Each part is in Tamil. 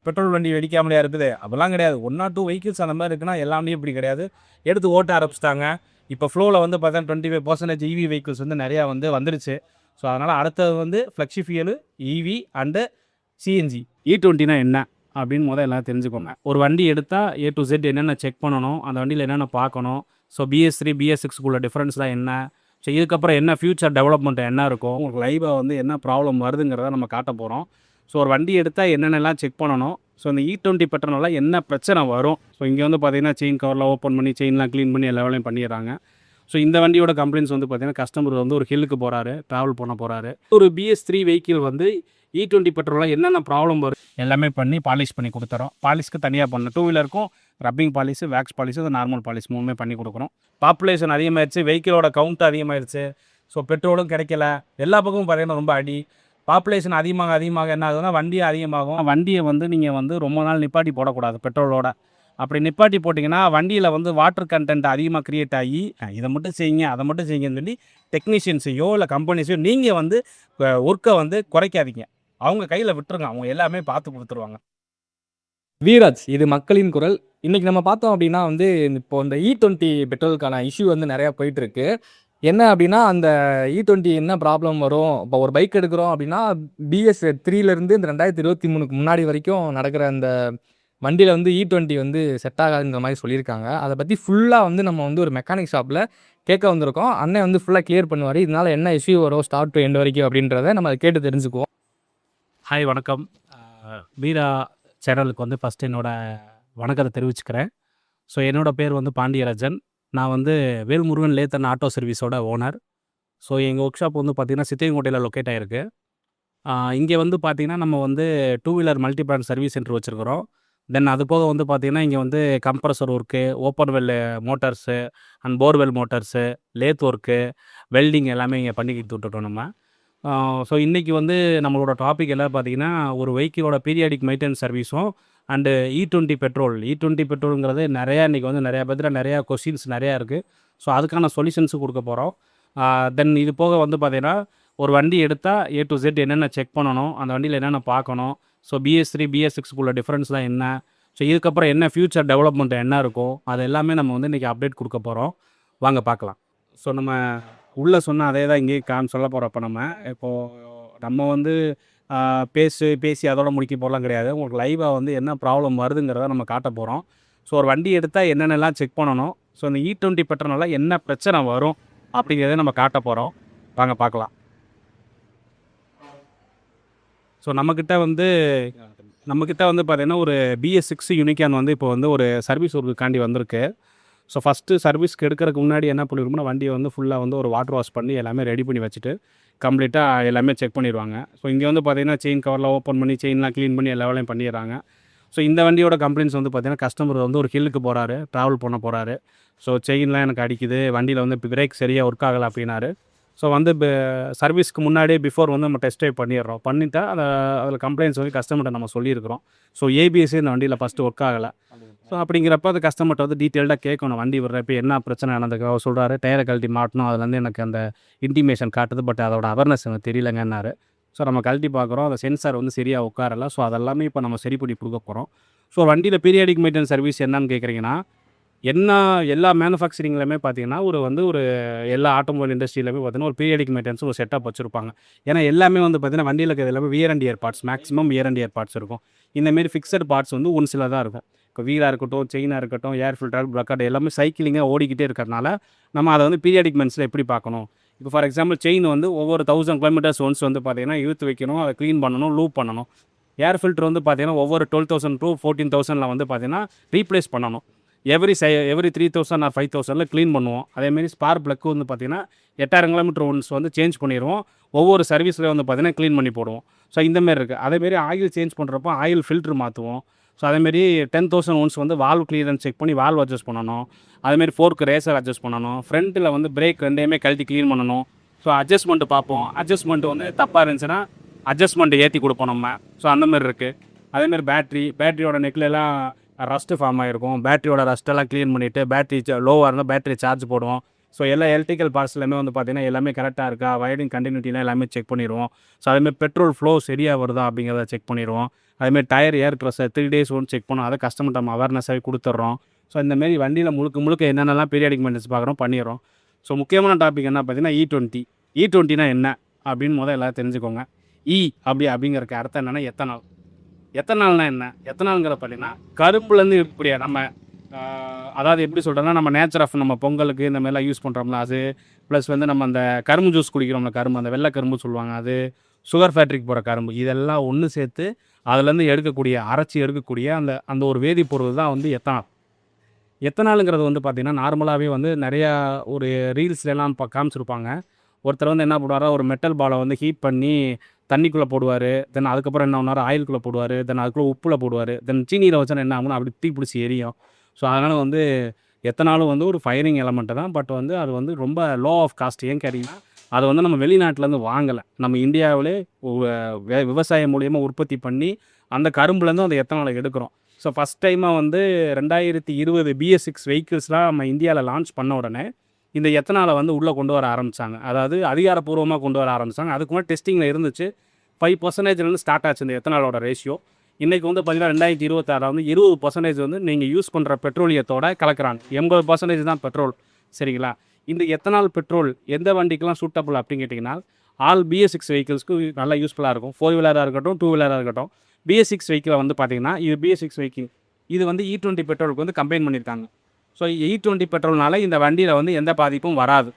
பெட்ரோல் வண்டி வெடிக்காமலையா இருக்குது? அப்படிலாம் கிடையாது. 1 ஆர் 2 வெஹிக்கிள்ஸ் அந்த மாதிரி இருக்குன்னா, எல்லாமே இப்படி கிடையாது. எடுத்து ஓட்ட ஆரம்பிச்சிட்டாங்க. இப்போ ஃப்ளோவில் வந்து பார்த்தீங்கன்னா 25% இவி வெஹிக்கிள்ஸ் வந்து நிறையா வந்துருச்சு. ஸோ அதனால் அடுத்தது வந்து flexi fuel, EV and CNG. E20னா என்ன அப்படின்னு எல்லாம் தெரிஞ்சுக்கோங்க. ஒரு வண்டி எடுத்தால் ஏ டு Z என்னென்ன செக் பண்ணணும், அந்த வண்டியில் என்னென்ன பார்க்கணும், ஸோ BS3 BS6க்குள்ள டிஃப்ரென்ஸ்லாம் என்ன, ஸோ இதுக்கப்புறம் என்ன ஃபியூச்சர் டெவலப்மெண்ட் என்ன இருக்கும், உங்களுக்கு லைவாக வந்து என்ன ப்ராப்ளம் வருதுங்கிறத நம்ம காட்ட போகிறோம். ஸோ ஒரு வண்டி எடுத்தால் என்னென்னலாம் செக் பண்ணணும், ஸோ இந்த E20 பெட்ரோல்னால என்ன பிரச்சனை வரும். ஸோ இங்கே வந்து பார்த்தீங்கன்னா செயின் கவர்லாம் ஓப்பன் பண்ணி செயின்லாம் க்ளீன் பண்ணி எல்லா வேலையும் பண்ணிடுறாங்க. ஸோ இந்த வண்டியோட கம்ப்ளைண்ட்ஸ் வந்து பார்த்தீங்கன்னா கஸ்டமர் வந்து ஒரு ஹில்லுக்கு போகிறாரு, ட்ராவல் பண்ண போகிறாரு. ஒரு BS3 வெஹிக்கிள் வந்து E20 பெட்ரோலில் என்னென்ன ப்ராப்ளம் வரும் எல்லாமே பண்ணி பாலிஷ் பண்ணி கொடுத்துறோம். பாலிஷ்க்கு தனியாக பண்ணணும். 2 வீலருக்கும் rubbing polish, wax polish, normal polish 3மே பண்ணி கொடுக்குறோம். பாப்புலேஷன் அதிகமாகிடுச்சு, வெஹிக்கிளோட கவுண்ட் அதிகமாகிடுச்சு. ஸோ பெட்ரோலும் கிடைக்கல, எல்லா பக்கமும் பார்த்தீங்கன்னா ரொம்ப அடி. பாப்புலேஷன் அதிகமாக என்ன ஆகுதுன்னா வண்டியும் அதிகமாகும். வண்டியை வந்து நீங்கள் வந்து ரொம்ப நாள் நிப்பாட்டி போடக்கூடாது பெட்ரோலோட. அப்படி நிப்பாட்டி போட்டிங்கன்னா வண்டியில் வந்து வாட்டர் கண்டென்ட் அதிகமாக க்ரியேட் ஆகி இதை மட்டும் செய்யுங்க அதை மட்டும் செய்யுங்கன்னு சொல்லி டெக்னீஷியன்ஸையோ இல்லை கம்பெனிஸையோ நீங்கள் வந்து ஒர்க்கை வந்து குறைக்காதீங்க. அவங்க கையில் விட்டுருங்க, அவங்க எல்லாமே பார்த்து கொடுத்துருவாங்க. வீராஜ், இது மக்களின் குரல். இன்றைக்கி நம்ம பார்த்தோம் அப்படின்னா வந்து இப்போ இந்த E20 பெட்ரோலுக்கான இஷ்யூ வந்து நிறையா போயிட்டுருக்கு. என்ன அப்படின்னா அந்த E20 என்ன ப்ராப்ளம் வரும், இப்போ ஒரு பைக் எடுக்கிறோம் அப்படின்னா BS3லேருந்து இந்த 2023க்கு முன்னாடி வரைக்கும் நடக்கிற அந்த வண்டியில் வந்து E20 வந்து செட் ஆகாதுங்கிற மாதிரி சொல்லியிருக்காங்க. அதை பற்றி ஃபுல்லாக வந்து நம்ம வந்து ஒரு மெக்கானிக் ஷாப்பில் கேட்க வந்திருக்கோம். அண்ணன் வந்து ஃபுல்லாக கிளியர் பண்ணுவார். இதனால் என்ன இஷ்யூ வரும் ஸ்டார்ட் டு எண்ட் வரைக்கும் அப்படின்றத நம்ம அதை கேட்டு தெரிஞ்சுக்குவோம். ஹாய், வணக்கம். வீரா சேனலுக்கு வந்து ஃபஸ்ட்டு என்னோடய வணக்கத்தை தெரிவிச்சுக்கிறேன். ஸோ என்னோடய பேர் வந்து பாண்டியராஜன். நான் வந்து வேல்முருகன் லேத்தன் ஆட்டோ சர்வீஸோட ஓனர். ஸோ எங்கள் ஒர்க் ஷாப் வந்து பார்த்திங்கன்னா சித்தியங்கோட்டையில் லொக்கேட் ஆகிருக்கு. இங்கே வந்து பார்த்திங்கன்னா நம்ம வந்து 2 wheeler multi brand service centre வச்சுருக்கிறோம். தென் அது போக வந்து பார்த்திங்கன்னா இங்கே வந்து compressor work, open well motors and borewell motors, lathe work, welding எல்லாமே இங்கே பண்ணி கொடுத்துட்ருக்கோம் நம்ம. ஸோ இன்றைக்கி வந்து நம்மளோட டாபிக் எல்லாம் பார்த்திங்கன்னா ஒரு வெஹிக்கிளோட பீரியாடிக் மெயின்டெனன்ஸ் சர்வீஸும் அண்டு E20 பெட்ரோல். E20 பெட்ரோலுங்கிறது நிறையா இன்றைக்கி வந்து நிறையா பேர்த்துல நிறையா கொஸ்டின்ஸ் நிறையா இருக்குது. ஸோ அதுக்கான சொல்யூஷன்ஸும் கொடுக்க போகிறோம். தென் இது போக வந்து பார்த்திங்கன்னா ஒரு வண்டி எடுத்தால் ஏ டு Z என்னென்ன செக் பண்ணணும், அந்த வண்டியில் என்னென்ன பார்க்கணும், ஸோ BS3 BS6க்குள்ள டிஃப்ரென்ஸ்லாம் என்ன, ஸோ இதுக்கப்புறம் என்ன ஃபியூச்சர் டெவலப்மெண்ட் என்ன இருக்கும், அது எல்லாமே நம்ம வந்து இன்றைக்கி அப்டேட் கொடுக்க போகிறோம். வாங்க பார்க்கலாம். ஸோ நம்ம உள்ளே சொன்னால் அதே தான் இங்கேயும் சொல்ல போகிறோம். இப்போது நம்ம வந்து பேசி அதோட முடிக்க போகலாம் கிடையாது. உங்களுக்கு லைவாக வந்து என்ன ப்ராப்ளம் வருதுங்கிறத நம்ம காட்ட போகிறோம். ஸோ ஒரு வண்டி எடுத்தால் என்னென்னலாம் செக் பண்ணணும், ஸோ இந்த E20 பெட்ரோல்னால என்ன பிரச்சனை வரும் அப்படிங்கிறத நம்ம காட்ட போகிறோம். வாங்க பார்க்கலாம். ஸோ நம்மக்கிட்ட வந்து பார்த்திங்கன்னா ஒரு BS6 யூனிகான் வந்து இப்போ வந்து ஒரு சர்வீஸ் ஒர்க்குக்காண்டி வந்திருக்கு. ஸோ ஃபஸ்ட்டு சர்வீஸ்க்கு எடுக்கிறதுக்கு முன்னாடி என்ன பண்ணிருக்கோம்னா வண்டியை வந்து ஃபுல்லாக வந்து ஒரு வாட்டர் வாஷ் பண்ணி எல்லாமே ரெடி பண்ணி வச்சுட்டு கம்ப்ளீட்டாக எல்லாமே செக் பண்ணிடுவாங்க. ஸோ இங்கே வந்து பார்த்திங்கன்னா செயின் கவர்லாம் ஓப்பன் பண்ணி செயின்லாம் க்ளீன் பண்ணி எல்லா வேலையும் பண்ணிடுறாங்க. ஸோ இந்த வண்டியோட கம்ப்ளைண்ட்ஸ் வந்து பார்த்திங்கன்னா கஸ்டமர் வந்து ஒரு ஹில்லுக்கு போகிறாரு, ட்ராவல் பண்ண போகிறாரு. ஸோ செயின்லாம் எனக்கு அடிக்குது, வண்டியில் வந்து பிரேக் சரியாக ஒர்க் ஆகலை அப்படின்னாரு. ஸோ வந்து சர்வீஸ்க்கு முன்னாடியே பிஃபோர் வந்து நம்ம டெஸ்ட் ட்ரைவ் பண்ணிடுறோம். பண்ணிவிட்டா அதில் கம்ப்ளைண்ட்ஸ் வந்து கஸ்டமர்கிட்ட நம்ம சொல்லியிருக்கிறோம். ஸோ ABS இந்த வண்டியில் ஃபஸ்ட்டு ஒர்க் ஆகலை. ஸோ அப்படிங்கிறப்ப அது கஸ்டமர்கிட்ட வந்து டீட்டெயில்டாக கேட்கணும். வண்டி விடுறப்ப என்ன பிரச்சனை நடந்துக்கு அவர் சொல்கிறாரு, டயரை கழட்டி மாட்டணும், அதுலேருந்து எனக்கு அந்த இன்டிமேஷன் காட்டுது, பட் அதோட அவேர்னஸ் எனக்கு தெரியலங்கன்னாரு. ஸோ நம்ம கழட்டி பார்க்குறோம், அந்த சென்சார் வந்து சரியாக உட்காரல. ஸோ அதெல்லாமே இப்போ நம்ம சரி பண்ணி கொடுக்க போகிறோம். ஸோ வண்டியில் பீரியாடிக் மெயின்டெனன்ஸ் சர்வீஸ் என்னன்னு கேட்குறீங்கன்னா, எல்லா மேனுஃபேக்சரிங்லையுமே பார்த்திங்கன்னா ஒரு எல்லா ஆட்டோமொபைல் இண்டஸ்ட்ரியிலுமே பார்த்திங்கன்னா ஒரு பீரியாடிக் மெயின்டெனன்ஸ் ஒரு செட்டப் வச்சுருப்பாங்க. ஏன்னா எல்லாமே வந்து பார்த்திங்கன்னா வண்டியில் இருக்கிறது எல்லாமே wear and dear parts, maximum wear and dear parts இருக்கும். இந்தமாரி ஃபிக்ஸட் பார்ட்ஸ் வந்து ஒன்று சில தான் இருக்கும். இப்போ வீலாக இருக்கட்டும், செயினாக இருக்கட்டும், ஏர் ஃபில்டர், ப்ளக்கார்டு எல்லாமே சைக்கிளிங்காக ஓடிக்கிட்டே இருக்கிறதுனால நம்ம அதை வந்து பீரியாடிக் மெயின்டெனன்ஸில் எப்படி பார்க்கணும். இப்போ ஃபார் எக்ஸாம்பிள் செயின் வந்து ஒவ்வொரு 1000 கிலோமீட்டர்ஸ் ஒன்ஸ் வந்து பார்த்திங்கன்னா இழுத்து வைக்கணும், அதை க்ளீன் பண்ணணும், லூப் பண்ணணும். ஏர் ஃபில்டர் வந்து பார்த்திங்கன்னா ஒவ்வொரு 12,000 to 14,000 வந்து பார்த்திங்கன்னா ரீப்ளேஸ் பண்ணணும். எவ்ரி 3,000 ஆர் 5,000 க்ளீன் பண்ணுவோம். அதேமாரி ஸ்பார்க் ப்ளக்கு வந்து பார்த்திங்கன்னா 8000 கிலோமீட்டர் ஒன்ஸ் வந்து சேஞ்ச் பண்ணிடுவோம். ஒவ்வொரு சர்வீஸில் வந்து பார்த்திங்கன்னா க்ளீன் பண்ணி போடுவோம். ஸோ இந்தமாரி இருக்குது. அதேமாரி ஆயில் சேஞ்ச் பண்ணுறப்போ ஆயில் ஃபில்ட்ரு மாற்றுவோம். ஸோ அதேமாரி 10,000 ஒன்ஸ் வந்து வால்வ் கிளியரன்ஸ் செக் பண்ணி வால்வ் அட்ஜஸ்ட் பண்ணணும். அதேமாரி ஃபோர்க்கு ரேசர் அட்ஜஸ்ட் பண்ணணும். ஃப்ரண்ட்டில் வந்து பிரேக் ரெண்டையுமே கழட்டி க்ளீன் பண்ணணும். ஸோ அட்ஜஸ்ட்மெண்ட்டு பார்ப்போம். அட்ஜஸ்ட்மெண்ட்டு வந்து தப்பாக இருந்துச்சுன்னா அட்ஜஸ்ட்மெண்ட்டு ஏற்றி கொடுப்போம் நம்ம. ஸோ அந்தமாரி இருக்குது. அதேமாரி பேட்டரியோட நெக்லெலாம் ரஸ்ட்டு ஃபார்ம் ஆகிருக்கும். பேட்டரியோட ரஸ்ட்டெல்லாம் க்ளீன் பண்ணிவிட்டு பேட்டரி லோவாக இருந்தால் பேட்டரி சார்ஜ் போடுவோம். ஸோ எல்லா எலக்ட்ரிக்கல் பார்ட்ஸ் எல்லாமே வந்து பார்த்தீங்கன்னா எல்லாமே கரெக்டாக இருக்கா, வயரிங் கண்டினியூட்டிலாம் எல்லாமே செக் பண்ணிடுவோம். ஸோ அதேமாதிரி பெட்ரோல் ஃப்ளோ சரியாக வருதா அப்படிங்கிறத செக் பண்ணிடுவோம். அதேமாதிரி டயர் ஏர் ப்ரெஷர் 3 days ஒன்று செக் பண்ணோம். அதை கஸ்டமர்கிட்ட நம்ம அவேர்னஸாகவே கொடுத்துட்றோம். ஸோ இந்தமாரி வண்டியில் முழுக்க என்னென்னலாம் பீரியாடிக் மெயின்டெனன்ஸ் பார்க்குறோம் பண்ணிடுறோம். ஸோ முக்கியமான டாபிக் என்ன பார்த்தீங்கன்னா E20. E20னா என்ன அப்படின்னு எல்லோரும் தெரிஞ்சுக்கோங்க. அப்படிங்கிறக்கு அர்த்தம் என்னென்னா எத்தனால். எத்தனால்னா என்ன? எத்தனால்ங்கிற பார்த்தீங்கன்னா கருப்புலேருந்து இருக்கக்கூடிய நம்ம அதாவது எப்படி சொல்கிறோன்னா நம்ம நேச்சர் ஆஃப் நம்ம பொங்கலுக்கு இந்த மாதிரிலாம் யூஸ் பண்ணுறோம்ல அது, ப்ளஸ் வந்து நம்ம அந்த கரும்பு ஜூஸ் குடிக்கிறோம்ல கரும்பு, அந்த வெள்ளை கரும்பு சொல்லுவாங்க அது, சுகர் ஃபேக்ட்ரிக்கு போகிற கரும்பு, இதெல்லாம் ஒன்று சேர்த்து அதுலேருந்து அரைச்சி எடுக்கக்கூடிய அந்த ஒரு வேதிப்பொருள் தான் வந்து எத்தனால். எத்தனாலுங்கிறது வந்து பார்த்திங்கன்னா நார்மலாகவே வந்து நிறையா ஒரு ரீல்ஸ்லாம் காமிச்சிருப்பாங்க. ஒருத்தர் வந்து என்ன பண்ணுவாரா, ஒரு மெட்டல் பாலை வந்து ஹீட் பண்ணி தண்ணிக்குள்ளே போடுவார், தென் அதுக்கப்புறம் என்ன பண்ணார் ஆயிலுக்குள்ளே போடுவார், தென் அதுக்குள்ளே உப்பில் போடுவார், தென் சீனியில் வச்சா என்ன ஆகும்னா அப்படி தீ பிடிச்சி எரியும். ஸோ அதனால் வந்து எத்தனாலும் வந்து ஒரு ஃபயரிங் எலமெண்ட்டு தான். பட் வந்து அது வந்து ரொம்ப லோ ஆஃப் காஸ்ட். ஏன் கேட்டிங்கன்னா அதை வந்து நம்ம வெளிநாட்டிலேருந்து வாங்கலை, நம்ம இந்தியாவிலே விவசாயம் மூலியமாக உற்பத்தி பண்ணி அந்த கரும்புலேருந்து அந்த எத்தனாலை எடுக்கிறோம். ஸோ ஃபஸ்ட் டைமாக வந்து 2020 BS6 வெஹிக்கிள்ஸ்லாம் நம்ம இந்தியாவில் லான்ச் பண்ண உடனே இந்த எத்தனாலை வந்து உள்ளே கொண்டு வர ஆரம்பித்தாங்க. அதாவது அதிகாரப்பூர்வமாக கொண்டு வர ஆரம்பித்தாங்க. அதுக்கு முன்னாடி டெஸ்டிங்கில் இருந்துச்சு. 5% ஸ்டார்ட் ஆச்சு இந்த எத்தனாலோட ரேஷியோ. இன்றைக்கி வந்து பார்த்திங்கன்னா 2026 வந்து 20% வந்து நீங்கள் யூஸ் பண்ணுற பெட்ரோலியத்தோட கலக்கிறாங்க. 80% தான் பெட்ரோல். சரிங்களா? இந்த எத்தனால் பெட்ரோல் எந்த வண்டிக்கெலாம் சூட்டபிள் அப்படின்னு கேட்டிங்கன்னா ஆல் BS6 வெஹிக்கிள்ஸ்க்கு நல்லா யூஸ்ஃபுல்லாக இருக்கும். 4 வீலராக இருக்கட்டும், 2 வீலராக இருக்கட்டும். BS6 வெஹிக்கிளை வந்து பார்த்திங்கன்னா இது BS6 வெஹிக்கிள், இது வந்து E20 பெட்ரோலுக்கு வந்து கம்பைன் பண்ணியிருக்காங்க. ஸோ E20 பெட்ரோல்னால இந்த வண்டியில் வந்து எந்த பாதிப்பும் வராது.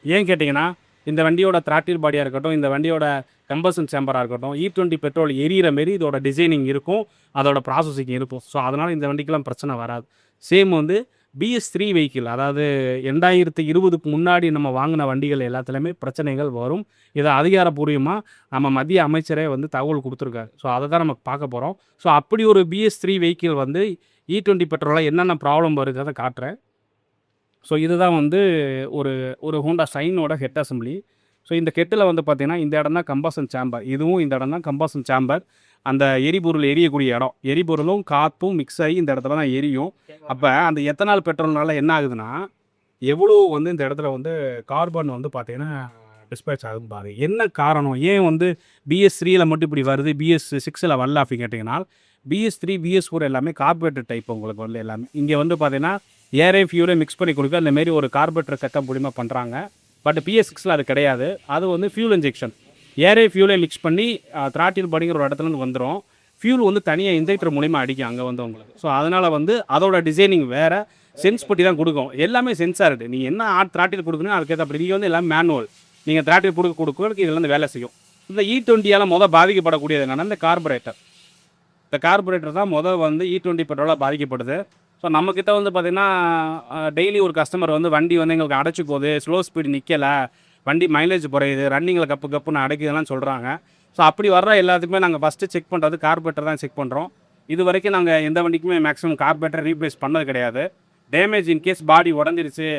ஏன் கேட்டிங்கன்னா இந்த வண்டியோட த்ராட்டில் பாடியாக இருக்கட்டும், இந்த வண்டியோட கம்பஷன் சேம்பராக இருக்கட்டும், E20 பெட்ரோல் எரியிற மாரி இதோட டிசைனிங் இருக்கும், அதோட ப்ராசஸிங் இருக்கும். ஸோ அதனால் இந்த வண்டிக்கெலாம் பிரச்சனை வராது. சேம் வந்து BS3 வெஹிக்கிள், அதாவது 2020க்கு முன்னாடி நம்ம வாங்கின வண்டிகள் எல்லாத்துலேயுமே பிரச்சனைகள் வரும். இதை அதிகாரப்பூர்வமாக நம்ம மத்திய அமைச்சரே வந்து தகவல் கொடுத்துருக்காரு. ஸோ அதை தான் நம்ம பார்க்க போகிறோம். ஸோ அப்படி ஒரு BS3 வெஹிக்கிள் வந்து E20 பெட்ரோலில் என்னென்ன ப்ராப்ளம் வருகிறத காட்டுறேன். ஸோ இதுதான் வந்து ஒரு ஹோண்டா ஷைனோட ஹெட் அசம்பிளி. ஸோ இந்த ஹெட்டில் வந்து பார்த்திங்கன்னா இந்த இடம் தான் கம்பஷன் சேம்பர், இதுவும் இந்த இடம் தான் கம்பஷன் சேம்பர். அந்த எரிபொருள் எரியக்கூடிய இடம், எரிபொருளும் காற்றும் மிக்ஸ் ஆகி இந்த இடத்துல தான் எரியும். அப்போ அந்த எத்தனால் பெட்ரோல்னால என்ன ஆகுதுன்னா எவ்வளோ வந்து இந்த இடத்துல வந்து கார்பன் வந்து பார்த்திங்கன்னா டிஸ்பேச் ஆகுதுன்னு பாரு. என்ன காரணம், ஏன் வந்து BS3ல மட்டும் இப்படி வருது, BS6ல் வரல அப்படின்னு கேட்டிங்கன்னா BS3 BS4 எல்லாமே கார்பரேட்டர் டைப். உங்களுக்கு வந்து எல்லாமே இங்கே வந்து பார்த்திங்கன்னா ஏரே ஃபியூரை மிக்ஸ் பண்ணி கொடுக்க அந்தமாரி ஒரு கார்பரேட்டர் செட்டப் மூலிமா பண்ணுறாங்க. பட் BS6ல் அது கிடையாது. அது வந்து ஃபியூல் இன்ஜெக்ஷன், ஏரே ஃபியூலை மிக்ஸ் பண்ணி த்ராட்டில் படிங்கிற ஒரு இடத்துலேருந்து வந்துடும். ஃபியூல் வந்து தனியாக இன்ஜெக்டர் மூலிமா அடிக்கும் அங்கே வந்து உங்களுக்கு. ஸோ அதனால் வந்து அதோட டிசைனிங் வேறு, சென்ஸ் பற்றி தான் கொடுக்கும். எல்லாமே சென்சார்டு, நீங்கள் என்ன த்ராட்டில் கொடுக்கணும் அதுக்கேற்ற அப்படி. நீங்கள் வந்து எல்லாம் மேனுவல், நீங்கள் த்ராட்டில் கொடுக்க இதில் வந்து வேலை செய்யும். இந்த E20யால் பாதிக்கப்படக்கூடியது என்னென்னா இந்த கார்பரேட்டர். இந்த கார்பரேட்டர் தான் வந்து E20 பெட்ரோலாக பாதிக்கப்படுது. ஸோ நம்மக்கிட்ட வந்து பார்த்திங்கன்னா டெய்லி ஒரு கஸ்டமர் வந்து வண்டி வந்து எங்களுக்கு அடைச்சி போகுது, ஸ்லோ ஸ்பீடு நிற்கலை, வண்டி மைலேஜ் குறையுது, ரன்னிங்கில் கப்புன்னு அடைக்குதுலாம் சொல்கிறாங்க. ஸோ அப்படி வர்ற எல்லாத்துக்குமே நாங்கள் ஃபஸ்ட்டு செக் பண்ணுறது கார்பரேட்டர் தான் செக் பண்ணுறோம். இது வரைக்கும் நாங்கள் எந்த வண்டிக்குமே மேக்ஸிமம் கார்பரேட்டர் ரீப்ளேஸ் பண்ணது கிடையாது. டேமேஜ் இன்கேஸ் பாடி உடஞ்சிருச்சு,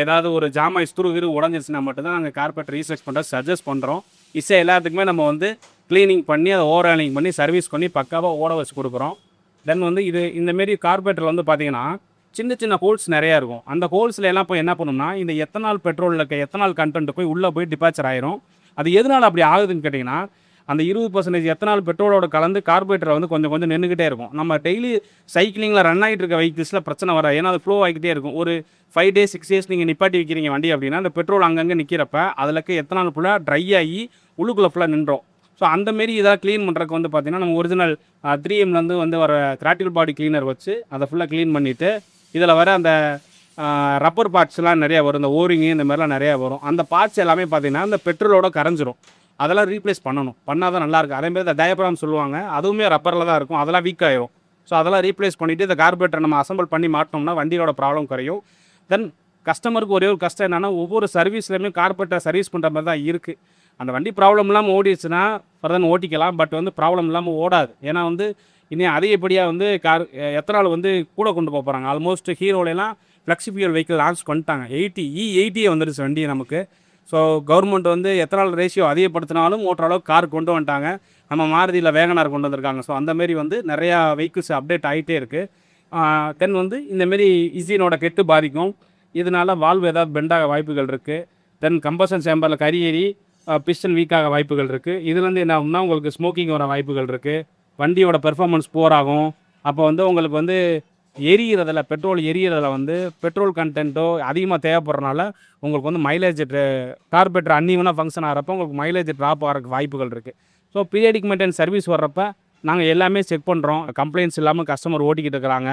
ஏதாவது ஒரு ஜாமாய் ஸ்க்ரூ உடஞ்சிருச்சுன்னா மட்டும்தான் நாங்கள் கார்பரேட்டர் ரீசர்ச் பண்ணுறது சஜஸ்ட் பண்ணுறோம். எல்லாத்துக்குமே நம்ம வந்து க்ளீனிங் பண்ணி அதை ஓவராலிங் பண்ணி சர்வீஸ் பண்ணி பக்காவாக ஓட வச்சு கொடுக்குறோம். தென் வந்து இந்தமாரி கார்பரேட்டர் வந்து பார்த்திங்கன்னா சின்ன ஹோல்ஸ் நிறையா இருக்கும். அந்த ஹோல்ஸில் எல்லாம் போய் என்ன பண்ணணும்னா இந்த எத்தனால் பெட்ரோலில் இருக்க எத்தனால் கண்டென்ட் போய் உள்ளே போய் டிபாச்சர் ஆயிரும். அது எதனால் அப்படி ஆகுதுன்னு கேட்டிங்கன்னா அந்த 20% எத்தனால் பெட்ரோலோட கலந்து கார்பரேட்டரை வந்து கொஞ்சம் நின்றுக்கிட்டே இருக்கும். நம்ம டெய்லி சைக்கிளிங்கில் ரன் ஆகிட்டு இருக்க வெஹிக்கிள்ஸில் பிரச்சனை வராது, ஏன்னா அது ஃப்ளோ ஆகிக்கிட்டே இருக்கும். ஒரு 5 days 6 days நீங்கள் நிப்பாட்டி வைக்கிறீங்க வண்டி அப்படின்னா அந்த பெட்ரோல் அங்கங்கே நிற்கிறப்ப அதில் இருக்க எத்தனால் ஃபுல்லாக ட்ரை ஆகி உள்ளுக்குள்ளே ஃபுல்லாக நின்றோம். ஸோ அந்தமாரி இதாக க்ளீன் பண்ணுறதுக்கு வந்து பார்த்திங்கன்னா நம்ம ஒரிஜினல் 3Mலேருந்து வந்து வர த்ராட்டில் பாடி க்ளீனர் வச்சு அதை ஃபுல்லாக க்ளீன் பண்ணிவிட்டு இதில் வர அந்த ரப்பர் பார்ட்ஸ்லாம் நிறையா வரும், இந்த ஓரிங்கு இந்த மாதிரிலாம் நிறையா வரும். அந்த பார்ட்ஸ் எல்லாமே பார்த்திங்கன்னா அந்த பெட்ரோலோட கரைஞ்சிரும். அதெல்லாம் ரீப்ளேஸ் பண்ணால் தான் நல்லாயிருக்கும். அதேமாதிரி இந்த டயப்ராம் சொல்லுவாங்க, அதுவுமே ரப்பரில் தான் இருக்கும், அதெல்லாம் வீக் ஆகிரும். ஸோ அதெல்லாம் ரீப்ளேஸ் பண்ணிவிட்டு இந்த கார்பரேட்டரை நம்ம அசம்பிள் பண்ணி மாட்டோம்னா வண்டியோட ப்ராப்ளம் குறையும். தென் கஸ்டமருக்கு ஒரே ஒரு கஷ்டம் என்னென்னா ஒவ்வொரு சர்வீஸ்லையுமே கார்பரேட்டர் சர்வீஸ் பண்ணுற மாதிரி தான் இருக்குது. அந்த வண்டி ப்ராப்ளம் இல்லாமல் ஓடிடுச்சுன்னா ஃபர்தர் ஓட்டிக்கலாம், பட் வந்து ப்ராப்ளம் இல்லாமல் ஓடாது. ஏன்னா வந்து இன்னும் அதிகப்படியாக வந்து எத்தனால் வந்து கூட கொண்டு போகிறாங்க. ஆல்மோஸ்ட் ஹீரோலாம் ஃப்ளெக்சிபிள் வெஹிக்கிள் லான்ச் பண்ணிட்டாங்க. 80 வந்துடுச்சு வண்டி நமக்கு. ஸோ கவர்மெண்ட் வந்து எத்தனால் ரேஷியோ அதிகப்படுத்தினாலும் ஓட்டுறளவுக்கு கார் கொண்டு வந்துட்டாங்க. நம்ம மாருதியில் வேகனார் கொண்டு வந்திருக்காங்க. ஸோ அந்தமாரி வந்து நிறையா வெஹிக்கிள்ஸ் அப்டேட் ஆகிட்டே இருக்குது. தென் வந்து இந்தமாரி இன்ஜினோட கெட்டு பாதிக்கும். இதனால வால்வு ஏதாவது பெண்டாக வாய்ப்புகள் இருக்குது. தென் கம்பஷன் சேம்பரில் கரி ஏறி பிஸ்டன் வீக்காக வாய்ப்புகள் இருக்குது. இதுலேருந்து என்ன ஆகும்னா உங்களுக்கு ஸ்மோக்கிங் வர வாய்ப்புகள் இருக்குது. வண்டியோட பெர்ஃபார்மன்ஸ் புவர் ஆகும். அப்போ வந்து உங்களுக்கு வந்து எரியிறதில் பெட்ரோல் எரியிறதில் வந்து பெட்ரோல் கண்டென்ட்டோ அதிகமாக தேவைப்படுறனால உங்களுக்கு வந்து மைலேஜ் கார்பரேட்டர் அன்னிவனாக ஃபங்க்ஷன் ஆகிறப்ப உங்களுக்கு மைலேஜ் ட்ராப் ஆகிறதுக்கு வாய்ப்புகள் இருக்குது. ஸோ பீரியடிக் மெயின்டெனன்ஸ் சர்வீஸ் வர்றப்ப நாங்கள் எல்லாமே செக் பண்ணுறோம். கம்ப்ளைண்ட்ஸ் இல்லாமல் கஸ்டமர் ஓட்டிக்கிட்டு இருக்கிறாங்க.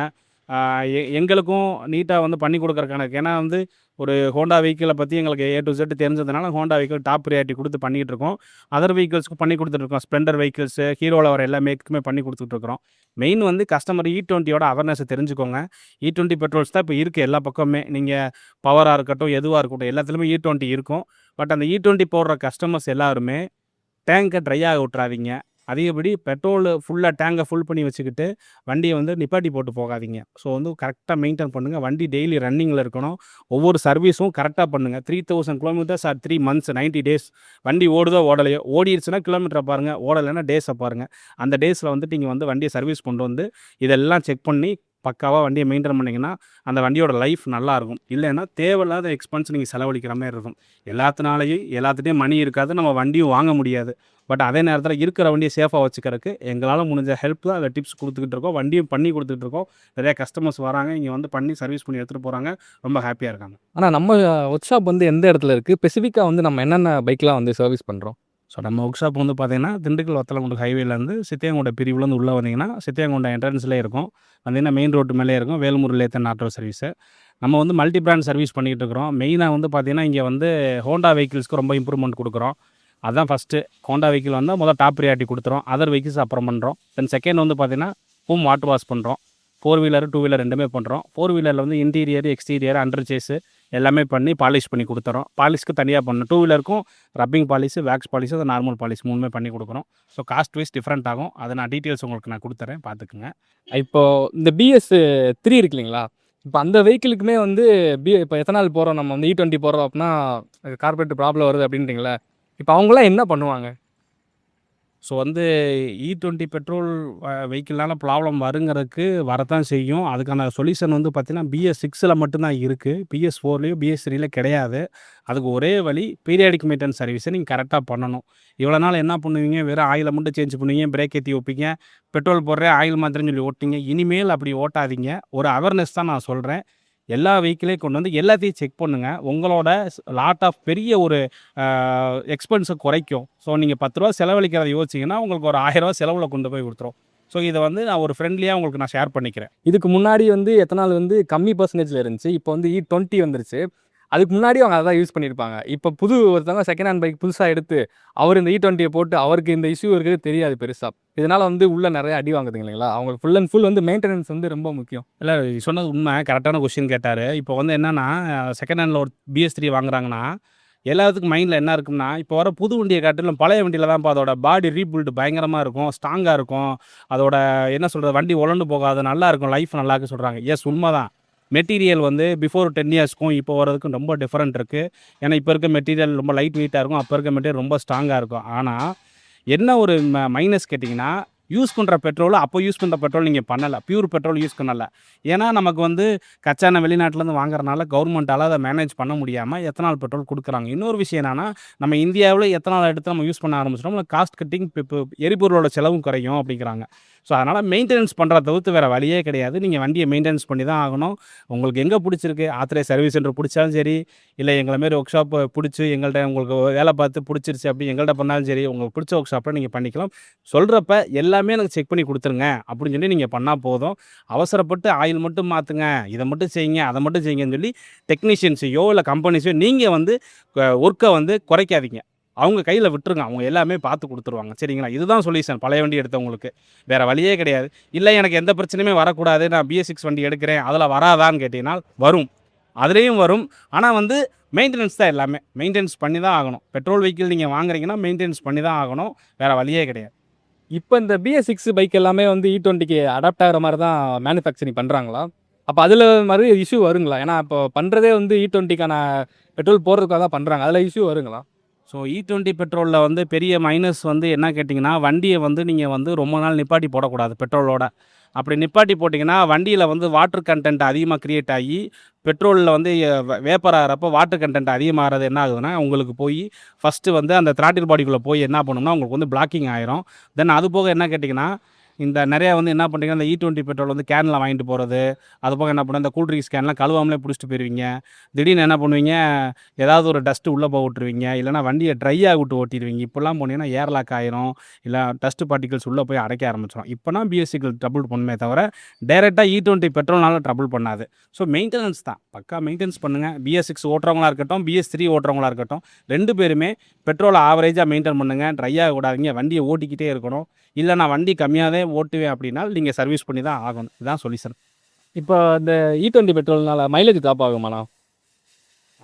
எங்களுக்கும் நீட்டாக வந்து பண்ணி கொடுக்குறக்கான ஏன்னா வந்து ஒரு ஹோண்டா வெஹிக்கிளை பற்றி எங்களுக்கு A to Z தெரிஞ்சதுனால ஹோண்டா வெஹிக்கிள் டாப் ப்ரியாரிட்டி கொடுத்து பண்ணிகிட்டு இருக்கோம். அதர் வெஹிக்கிள்ஸ்க்கும் பண்ணி கொடுத்துட்ருக்கோம். ஸ்ப்ளெண்டர் வெஹிக்கிள்ஸு ஹீரோவில் வர எல்லா மேக்குமே பண்ணி கொடுத்துட்ருக்குறோம். மெயின் வந்து கஸ்டமர் E20யோட அவேர்னஸை தெரிஞ்சுக்கோங்க. E20 பெட்ரோல்ஸ் தான் இப்போ இருக்குது எல்லா பக்கமே. நீங்கள் பவராக இருக்கட்டும் எதுவாக இருக்கட்டும் எல்லாத்துலேயுமே E20 இருக்கும். பட் அந்த E20 போடுற கஸ்டமர்ஸ் எல்லாருமே டேங்கை ட்ரை ஆக விட்றாதீங்க. அதிகப்படி பெட்ரோல் ஃபுல்லாக டேங்கை ஃபுல் பண்ணி வச்சுக்கிட்டு வண்டியை வந்து நிப்பாட்டி போட்டு போகாதீங்க. ஸோ வந்து கரெக்டாக மெயின்டைன் பண்ணுங்கள். வண்டி டெய்லி ரன்னிங்கில் இருக்கணும். ஒவ்வொரு சர்வீஸும் கரெக்டாக பண்ணுங்கள். 3000 கிலோமீட்டர்ஸ் ஆர் 3 months 90 days வண்டி ஓடுதோ ஓடலையோ, ஓடிடுச்சுன்னா கிலோமீட்டரை பாருங்கள், ஓடலைன்னா டேஸை பாருங்கள். அந்த டேஸில் வந்து நீங்கள் வந்து வண்டியை சர்வீஸ் கொண்டு வந்து இதெல்லாம் செக் பண்ணி பக்காவாக வண்டியை மெயின்டைன் பண்ணிங்கன்னா அந்த வண்டியோட லைஃப் நல்லாயிருக்கும். இல்லைன்னா தேவையில்லாத எக்ஸ்பென்ஸ் நீங்கள் செலவழிக்கிற மாதிரி இருக்கும். எல்லாத்துட்டையும் மணி இருக்காது, நம்ம வண்டியும் வாங்க முடியாது. பட் அதே நேரத்தில் இருக்கிற வண்டியை சேஃபாக வச்சுக்கிறதுக்கு எங்களால் முடிஞ்ச ஹெல்ப் தான், அதில் டிப்ஸ் கொடுத்துக்கிட்டு இருக்கோம். வண்டியும் பண்ணி கொடுத்துட்டு இருக்கோம். நிறையா கஸ்டமர்ஸ் வராங்க, இங்கே வந்து பண்ணி சர்வீஸ் பண்ணி எடுத்துகிட்டு போகிறாங்க. ரொம்ப ஹாப்பியாக இருக்காங்க. ஆனால் நம்ம ஒர்க் ஷாப் வந்து எந்த இடத்துல இருக்குது? ஸ்பெசிஃபிக்காக வந்து நம்ம என்னென்ன பைக்லாம் வந்து சர்வீஸ் பண்ணுறோம்? ஸோ நம்ம ஒர்க் ஷாப் வந்து பார்த்தீங்கன்னா திண்டுக்கல் வத்தலங்குண்டு ஹைவேலேருந்து சித்தியாங்குண்டை பிரிவுலேருந்து உள்ளே வந்தீங்கன்னா சித்தியாங்குண்டை என்ட்ரன்ஸ்லேயே இருக்கும். வந்தீங்கன்னா மெயின் ரோட்டு மேலே இருக்கும் வேல்முரு லேத்தன் ஆட்டோ சர்வீஸு. நம்ம வந்து மல்டி பிராண்ட் சர்வீஸ் பண்ணிகிட்டு இருக்கிறோம். மெயினாக வந்து பார்த்தீங்கன்னா இங்கே வந்து ஹோண்டா வெஹிக்கிள்ஸ்க்கு ரொம்ப இம்ப்ரூவ்மெண்ட் கொடுக்குறோம். அதுதான் ஃபஸ்ட்டு. ஹோண்டா வெஹிக்கிள் வந்தால் முதல் டாப் ப்ரியாரிட்டி கொடுத்துறோம். அதர் வெஹிக்கிள்ஸ் அப்புறம் பண்ணுறோம். தென் செகண்ட் வந்து பார்த்தீங்கன்னா ஹோம் வாட்டர் வாஷ் பண்ணுறோம். 4 வீலர் 2 வீலர் ரெண்டுமே பண்ணுறோம். 4 வீலரில் வந்து இன்டீரியர் எக்ஸ்டீரியர் அண்டர் சேஸு எல்லாமே பண்ணி பாலிஷ் பண்ணி கொடுத்துறோம். பாலிஷ்க்கு தனியாக பண்ணணும். 2 வீலருக்கும் ரப்பிங் பாலிஷு, வேக்ஸ் பாலிஷு, அது நார்மல் பாலிஷ் 3மே பண்ணி கொடுக்குறோம். ஸோ காஸ்ட் வைஸ் டிஃப்ரெண்ட் ஆகும். அதை நான் டீட்டெயில்ஸ் உங்களுக்கு நான் கொடுத்துறேன், பார்த்துக்குங்க. இப்போது இந்த BS3 இருக்கு இல்லைங்களா? இப்போ அந்த வெஹிக்கிளுக்குமே வந்து இப்போ எத்தனால் போகிறோம், நம்ம வந்து E20 போடுறோம் அப்படின்னா கார்பரேட் ப்ராப்ளம் வருது அப்படின்றீங்களா? இப்போ அவங்களாம் என்ன பண்ணுவாங்க? ஸோ வந்து E20 பெட்ரோல் வெஹிக்கிள்னால ப்ராப்ளம் வருங்கிறதுக்கு வரத்தான் செய்யும். அதுக்கான சொல்யூஷன் வந்து பார்த்தீங்கன்னா BS6ல் மட்டும்தான் இருக்குது. BS4லேயோ BS3ல கிடையாது. அதுக்கு ஒரே வழி பீரியாடிக் மெயின்டெனன்ஸ் சர்வீஸை நீங்கள் கரெக்டாக பண்ணணும். இவ்வளோ நாள் என்ன பண்ணுவீங்க, வெறும் ஆயிலை மட்டும் சேஞ்ச் பண்ணுவீங்க, பிரேக் ஏற்றி வைப்பீங்க, பெட்ரோல் போடுறேன் ஆயில் மாத்திரன்னு சொல்லி ஓட்டிங்க. இனிமேல் அப்படி ஓட்டாதீங்க. ஒரு அவேர்னஸ் தான் நான் சொல்கிறேன். எல்லா வெஹிக்கிளையும் கொண்டு வந்து எல்லாத்தையும் செக் பண்ணுங்கள். உங்களோட லாட் ஆஃப் பெரிய ஒரு எக்ஸ்பென்ஸை குறைக்கும். ஸோ நீங்கள் ₹10 செலவழிக்கிறத யோசிச்சிங்கன்னா உங்களுக்கு ஒரு ₹1000 செலவில் கொண்டு போய் கொடுத்துரும். ஸோ இதை வந்து நான் ஒரு ஃப்ரெண்ட்லியாக உங்களுக்கு நான் ஷேர் பண்ணிக்கிறேன். இதுக்கு முன்னாடி வந்து எத்தனால் வந்து கம்மி பர்சன்டேஜில் இருந்துச்சு. இப்போ வந்து E20 வந்துருச்சு. அதுக்கு முன்னாடி அவங்க அதான் யூஸ் பண்ணியிருப்பாங்க. இப்போ ஒருத்தவங்க செகண்ட் ஹேண்ட் பைக் புதுசாக எடுத்து அவர் இந்த E20 போட்டு அவருக்கு இந்த இஷ்யூ இருக்கிறது தெரியாது பெருசாக. இதனால் வந்து உள்ளே நிறைய அடி வாங்குதுங்க இல்லைங்களா? அவங்களுக்கு ஃபுல் அண்ட் ஃபுல் வந்து மெயின்டெனன்ஸ் வந்து ரொம்ப முக்கியம். இல்லை சொன்னது உண்மை, கரெக்டான கொஸ்டின் கேட்டார். இப்போ வந்து என்னென்னா செகண்ட் ஹேண்டில் ஒரு BS3 வாங்குறாங்கன்னா எல்லாத்துக்கும் மைண்டில் என்ன இருக்குன்னா, இப்போ வர புது வண்டியை காட்டிலும் பழைய வண்டியில் தான்ப்பா அதோட பாடி ரீபில்டு பயங்கரமாக இருக்கும், ஸ்ட்ராங்காக இருக்கும், அதோட என்ன சொல்கிறது வண்டி உழண்டு போகாது, நல்லா இருக்கும், லைஃப் நல்லா இருக்கு சொல்கிறாங்க. எஸ் உண்மை தான். மெட்டீரியல் வந்து பிஃபோர் 10 இயர்ஸ்க்கும் இப்போ வரதுக்கும் ரொம்ப டிஃப்ரெண்ட் இருக்குது. ஏன்னா இப்போ இருக்க மெட்டீரியல் ரொம்ப லைட் வெயிட்டாக இருக்கும், அப்போ இருக்க மெட்டீரியல் ரொம்ப ஸ்ட்ராங்காக இருக்கும். ஆனால் என்ன ஒரு மைனஸ் கேட்டிங்கன்னா, யூஸ் பண்ணுற பெட்ரோல் அப்போ யூஸ் பண்ணுற பெட்ரோல் நீங்கள் பண்ணலை, பியூர் பெட்ரோல் யூஸ் பண்ணலை. ஏன்னா நமக்கு வந்து கச்சான வெளிநாட்டிலேருந்து வாங்குறதுனால கவர்மெண்ட்டால் அதை மேனேஜ் பண்ண முடியாமல் எத்தனால் பெட்ரோல் கொடுக்குறாங்க. இன்னொரு விஷயம் என்னென்னா, நம்ம இந்தியாவில் எத்தனால் எடுத்து நம்ம யூஸ் பண்ண ஆரம்பிச்சிட்டோம், காஸ்ட் கட்டிங் இப்போ எரிபொருளோட செலவும் குறையும் அப்படிங்கிறாங்க. ஸோ அதனால் மெயின்டெனன்ஸ் பண்ணுறத தவிர்த்து வேறு வழியே கிடையாது. நீங்கள் வண்டியை மெயின்டெனன்ஸ் பண்ணி தான் ஆகணும். உங்களுக்கு எங்கே பிடிச்சிருக்கு, ஆத்திரை சர்வீஸ் சென்டர் பிடிச்சாலும் சரி, இல்லை எங்களை மாரி ஒர்க் ஷாப் பிடிச்சி எங்கள்கிட்ட உங்களுக்கு வேலை பார்த்து பிடிச்சிருச்சு அப்படி எங்கள்கிட்ட பண்ணாலும் சரி, உங்களுக்கு பிடிச்ச ஒர்க் ஷாப்பில் நீங்கள் பண்ணிக்கலாம். சொல்கிறப்ப எல்லாமே எனக்கு செக் பண்ணி கொடுத்துருங்க அப்படின்னு சொல்லி நீங்கள் பண்ணால் போதும். அவசரப்பட்டு ஆயில் மட்டும் மாற்றுங்க, இதை மட்டும் செய்யுங்க, அதை மட்டும் செய்யுங்கன்னு சொல்லி டெக்னீஷியன்ஸையோ இல்லை கம்பெனிஸையோ நீங்கள் வந்து ஒர்க்கை வந்து குறைக்காதீங்க. அவங்க கையில் விட்டுருங்க, அவங்க எல்லாமே பார்த்து கொடுத்துருவாங்க. சரிங்களா? இதுதான் சொல்யூஷன் பழைய வண்டி எடுத்தவங்களுக்கு. வேறு வழியே கிடையாது. இல்லை எனக்கு எந்த பிரச்சனையுமே வரக்கூடாது, நான் BS6 வண்டி எடுக்கிறேன், அதில் வராதான்னு கேட்டிங்கன்னா வரும், அதுலேயும் வரும். ஆனால் வந்து மெயின்டெனன்ஸ் தான் எல்லாமே. மெயின்டெனன்ஸ் பண்ணி தான் ஆகணும். பெட்ரோல் வெஹிக்கிள் நீங்கள் வாங்குறீங்கன்னா மெயின்டெனன்ஸ் பண்ணி தான் ஆகணும், வேறு வழியே கிடையாது. இப்போ இந்த BS6 பைக் எல்லாமே வந்து E20க்கு அடாப்ட் ஆகிற மாதிரி தான் மேனுஃபேக்சரிங் பண்ணுறாங்களா? அப்போ அதில் மாதிரி இஷ்யூ வருங்களா? ஏன்னா இப்போ பண்ணுறதே வந்து E20க்கான பெட்ரோல் போடுறதுக்காக தான் பண்ணுறாங்க, அதில் இஷ்யூ வருங்களா? ஸோ E20 பெட்ரோலில் வந்து பெரிய மைனஸ் வந்து என்ன கேட்டிங்கன்னா, வண்டியை வந்து நீங்கள் வந்து ரொம்ப நாள் நிப்பாட்டி போடக்கூடாது பெட்ரோலோட. அப்படி நிப்பாட்டி போட்டிங்கன்னா வண்டியில் வந்து வாட்டர் கண்டென்ட் அதிகமாக க்ரியேட் ஆகி பெட்ரோலில் வந்து வேப்பர் ஆகிறப்போ வாட்டர் கண்டென்ட் அதிகமாகிறது என்ன ஆகுதுன்னா உங்களுக்கு போய் ஃபஸ்ட்டு வந்து அந்த த்ராட்டில் பாடிக்குள்ளே போய் என்ன பண்ணணும்னா உங்களுக்கு வந்து பிளாக்கிங் ஆயிரும். தென் அது போக என்ன கேட்டிங்கன்னா இந்த நிறையா வந்து என்ன பண்ணுறீங்கன்னா இந்த E20 பெட்ரோல் வந்து கேனில் வாங்கிட்டு போகிறது, அது போக என்ன பண்ணுறது இந்த கூல்ட்ரிங்க்ஸ் கேன்லாம் கழுவாமலே பிடிச்சிட்டு போயிடுவீங்க. திடீர்னு என்ன பண்ணுவீங்க, ஏதாவது ஒரு டஸ்ட்டு உள்ளே போக விட்டுருவீங்க, இல்லைனா வண்டியை ட்ரை ஆக விட்டு ஓட்டிடுவீங்க. இப்போல்லாம் போனீங்கன்னா ஏர் லாக் ஆயிரும், இல்லை டஸ்ட்டு பார்ட்டிகல்ஸ் உள்ளே போய் அடைக்க ஆரம்பிச்சிடும். இப்போனா பிஎஸ்சிக்கள் ட்ரபிள் பண்ணுமே தவிர டைரெக்டாக E20 பெட்ரோல்னால ட்ரபிள் பண்ணாது. ஸோ மெயின்டெனன்ஸ் தான், பக்கா மெயின்டெனன்ஸ் பண்ணுங்கள். BS6 ஓட்டுறவங்களா இருக்கட்டும், BS3 ஓட்டுறவங்களா இருக்கட்டும், 2 பேருமே பெட்ரோலை ஆவரேஜாக மெயின்டைன் பண்ணுங்கள். ட்ரை ஆக விடாதீங்க, வண்டியை ஓட்டிக்கிட்டே இருக்கணும். இல்லை நான் வண்டி கம்மியாக தான் ஓட்டுவேன் அப்படின்னா நீங்கள் சர்வீஸ் பண்ணி தான் ஆகணும். இதுதான் சொல்யூஷன். இப்போ இந்த E20 பெட்ரோல்னால மைலேஜ் ட்ராப் ஆகுமாண்ணா?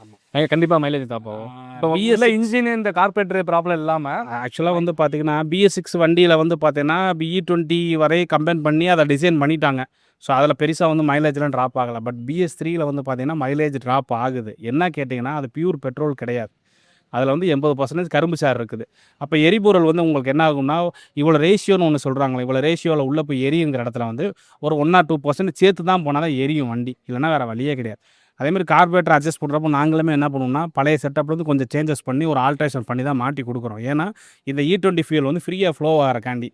ஆமாம், கண்டிப்பாக மைலேஜ் ட்ராப் ஆகும். இப்போ BS6 இன்ஜின் இந்த கார்பரேட்டர் ப்ராப்ளம் இல்லாமல் ஆக்சுவலாக வந்து பார்த்தீங்கன்னா BS6 வண்டியில் வந்து பார்த்தீங்கன்னா E20 வரை கம்பேர் பண்ணி அதை டிசைன் பண்ணிட்டாங்க. ஸோ அதில் பெருசாக வந்து மைலேஜ்லாம் ட்ராப் ஆகலை. பட் BS3யில் வந்து பார்த்தீங்கன்னா மைலேஜ் ட்ராப் ஆகுது. என்ன கேட்டிங்கன்னா அது பியூர் பெட்ரோல் கிடையாது. அதில் வந்து 80% கரும்பு சாறு இருக்குது. அப்போ எரிபொருள் வந்து உங்களுக்கு என்ன ஆகும்னா இவ்வளோ ரேஷியோன்னு ஒன்று சொல்கிறாங்களே, இவ்வளோ ரேஷியோவில் உள்ளே போய் எரியுங்கிற இடத்துல வந்து ஒரு 1 or 2% சேர்த்து தான் போனால் தான் எரியும் வண்டி, இல்லைனா வேறு வழியே கிடையாது. அதேமாதிரி கார்பரேட்டர் அட்ஜஸ்ட் பண்ணுறப்போ நாங்களுமே என்ன பண்ணுவோம்னா பழைய செட்டப்லேருந்து கொஞ்சம் சேஞ்சஸ் பண்ணி ஒரு ஆல்ட்ரேஷன் பண்ணி தான் மாட்டி கொடுக்குறோம். ஏன்னா இந்த E20 ஃபியூல் வந்து ஃப்ரீயாக ஃப்ளோ ஆகிறக்காண்டி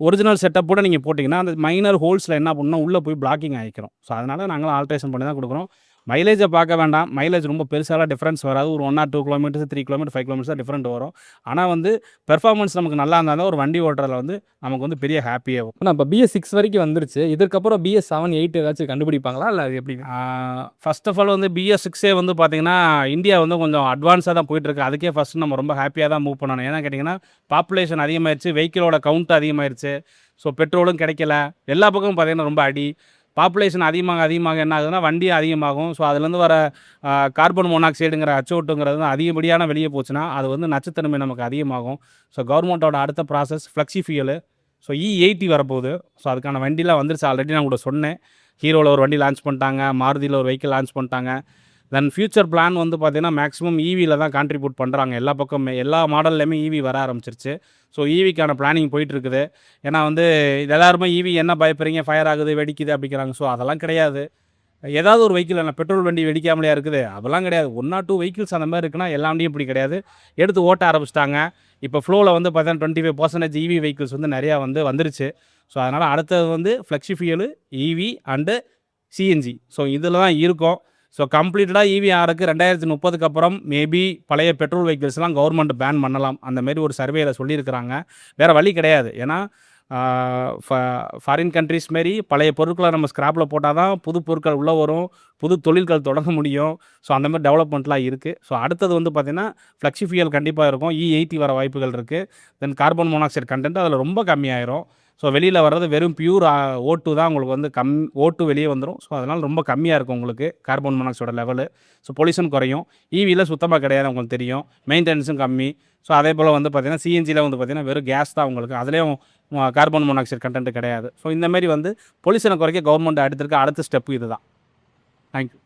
ஒரிஜினல் செட்டப் கூட நீங்கள் போட்டிங்கன்னா அந்த மைனர் ஹோல்ஸில் என்ன பண்ணணும்னா உள்ளே போய் பிளாக்கிங் ஆகிக்கிறோம். ஸோ அதனால் நாங்களும் ஆல்ட்ரேஷன் பண்ணி தான் கொடுக்குறோம். மைலேஜை பார்க்க வேண்டாம், மைலேஜ் ரொம்ப பெருசாலாம் டிஃப்ரென்ஸ் வராது. ஒரு 1 or 2 கிலோமீட்டர்ஸ், 3 கிலோமீட்டர், 5 கிலோமீட்டர்ஸ் தான் டிஃப்ரெண்ட் வரும். ஆனால் வந்து பெர்ஃபார்மன்ஸ் நமக்கு நல்லா இருந்தால் தான் ஒரு வண்டி ஓட்டுறதுல வந்து நமக்கு வந்து பெரிய ஹாப்பியாகும். ஆனால் இப்போ BS6 வரைக்கும் வந்துருச்சு. இதுக்கப்புறம் BS7, 8 ஏதாச்சும் கண்டுபிடிப்பாங்களா இல்லை அது எப்படி? ஃபர்ஸ்ட் ஆஃப் ஆல் வந்து BS6 வந்து பார்த்தீங்கன்னா இந்தியா வந்து கொஞ்சம் அட்வான்ஸாக தான் போயிட்டுருக்கு. அதுக்கே ஃபஸ்ட்டு நம்ம ரொம்ப ஹாப்பியாக தான் மூவ் பண்ணணும். ஏன்னா கேட்டிங்கன்னா பாப்புலேஷன் அதிகமாகிடுச்சு, வெஹிக்கிளோட கவுண்ட் அதிகமாகிடுச்சு. ஸோ பெட்ரோலும் கிடைக்கல, எல்லா பக்கமும் பார்த்தீங்கன்னா ரொம்ப அடி. பாப்புலேஷன் அதிகமாக என்ன ஆகுதுன்னா வண்டியும் அதிகமாகும். ஸோ அதுலேருந்து வர கார்பன் மோனாக்சைடுங்கிற அச்சோட்டுங்கிறது அதிகப்படியான வெளியே போச்சுன்னா அது வந்து நச்சுத்தன்மை நமக்கு அதிகமாகும். ஸோ கவர்மெண்ட்டோட அடுத்த process flexi fuel. So E80 வரப்போகுது. ஸோ அதுக்கான வண்டிலாம் வந்துருச்சு. ஆல்ரெடி நான் கூட சொன்னேன். ஹீரோவில் ஒரு வண்டி லான்ச் பண்ணிட்டாங்க, மாருதியில் ஒரு வெஹிக்கிள் லான்ச் பண்ணிட்டாங்க. தென் ஃபியூச்சர் பிளான் வந்து பார்த்திங்கன்னா மேக்ஸிமம் EVயில் தான் கான்ட்ரிபியூட் பண்ணுறாங்க. எல்லா பக்கமே எல்லா மாடல்லையுமே EV வர ஆரம்பிச்சிருச்சு. ஸோ EVக்கான பிளானிங் போயிட்டுருக்குது. ஏன்னா வந்து எல்லாருமே EV என்ன பயப்படுறீங்க, ஃபயர் ஆகுது, வெடிக்குது அப்படிங்கிறாங்க. ஸோ அதெல்லாம் கிடையாது. ஏதாவது ஒரு வெஹிக்கிள் என்ன பெட்ரோல் வண்டி வெடிக்காமலையா இருக்குது, அதெல்லாம் கிடையாது. 1 or 2 வெஹிக்கிள்ஸ் அந்த மாதிரி இருக்குன்னா எல்லா வண்டியும் இப்படி கிடையாது. எடுத்து ஓட்ட ஆரம்பிச்சிட்டாங்க. இப்போ ஃப்ளோவில் வந்து பார்த்தீங்கன்னா 25% EV வெஹிக்கிள்ஸ் வந்து நிறையா வந்து வந்துருச்சு. ஸோ அதனால் அடுத்தது வந்து flexi fuel, EV and CNG. So இதில் தான் இருக்கும். ஸோ கம்ப்ளீட்டடாக EV ஆகிறதுக்கு 2030க்கு அப்புறம் மேபி பழைய பெட்ரோல் வெஹிக்கிள்ஸ்லாம் கவர்மெண்ட் பேன் பண்ணலாம். அந்தமாரி ஒரு சர்வேயில் சொல்லியிருக்கிறாங்க. வேறு வழி கிடையாது. ஏன்னா ஃபாரின் கண்ட்ரிஸ் மாரி பழைய பொருட்களை நம்ம ஸ்கிராப்பில் போட்டால் தான் புது பொருட்கள் உள்ளே வரும், புது தொழில்கள் தொடங்க முடியும். ஸோ அந்தமாதிரி டெவலப்மெண்ட்லாம் இருக்குது. ஸோ அடுத்தது வந்து பார்த்திங்கன்னா ஃப்ளெக்ஸி ஃபியூயல் கண்டிப்பாக இருக்கும். E80 வர வாய்ப்புகள் இருக்குது. தென் கார்பன் மோனாக்சைடு கண்டென்ட் அதில் ரொம்ப கம்மியாயிரும். ஸோ வெளியில் வர்றது வெறும் பியூர் O2 தான் உங்களுக்கு வந்து O2 வெளியே வந்துடும். ஸோ அதனால் ரொம்ப கம்மியாக இருக்கும் உங்களுக்கு கார்பன் மோனாக்சைடோட லெவலு. ஸோ பொல்யூஷன் குறையும். EVயில் சுத்தமாக கிடையாது, உங்களுக்கு தெரியும். மெயின்டெனன்ஸும் கம்மி. ஸோ அதே போல் வந்து பார்த்திங்கன்னா CNGயில் வந்து பார்த்திங்கன்னா வெறும் கேஸ் தான் உங்களுக்கு. அதுலேயும் கார்பன் மோனாக்சைடு கண்டென்ட் கிடையாது. ஸோ இந்தமாரி வந்து பொல்யூஷனை குறைக்க கவர்மெண்ட் அடுத்த ஸ்டெப்பு இது தான். தேங்க்யூ.